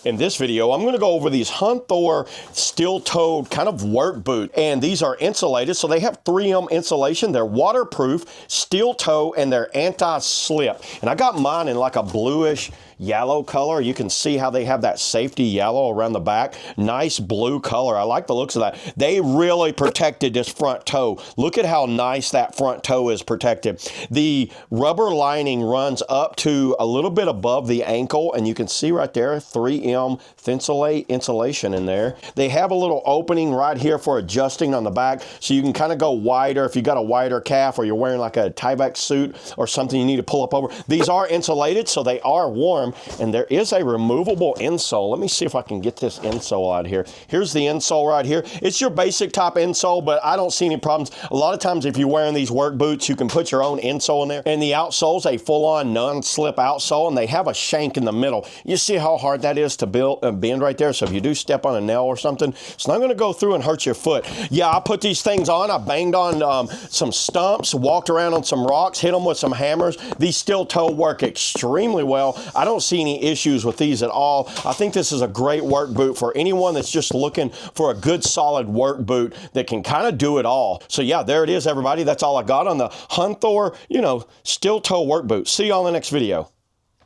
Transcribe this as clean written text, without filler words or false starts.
In this video, I'm going to go over these Hunthor steel-toed kind of work boot, and these are insulated, so they have 3M insulation. They're waterproof, steel toe, and they're anti-slip. And I got mine in like a bluish yellow color. You can see how they have that safety yellow around the back. Nice blue color. I like the looks of that. They really protected this front toe. Look at how nice that front toe is protected. The rubber lining runs up to a little bit above the ankle, and you can see right there 3M insulation in there. They have a little opening right here for adjusting on the back, so you can kind of go wider if you got a wider calf or you're wearing like a Tyvek suit or something you need to pull up over. These are insulated, so they are warm. And there is a removable insole. Let me see if I can get this insole out here. Here's the insole right here. It's your basic top insole, but I don't see any problems. A lot of times if you're wearing these work boots, you can put your own insole in there. And the outsole's a full-on non-slip outsole, and they have a shank in the middle. You see how hard that is to bend right there? So if you do step on a nail or something, it's not going to go through and hurt your foot. Yeah, I put these things on. I banged on some stumps, walked around on some rocks, hit them with some hammers. These steel toe work extremely well. I don't see any issues with these at all. I think this is a great work boot for anyone that's just looking for a good solid work boot that can kind of do it all. So yeah, there it is, everybody. That's all I got on the Hunthor, steel toe work boot. See you on the next video.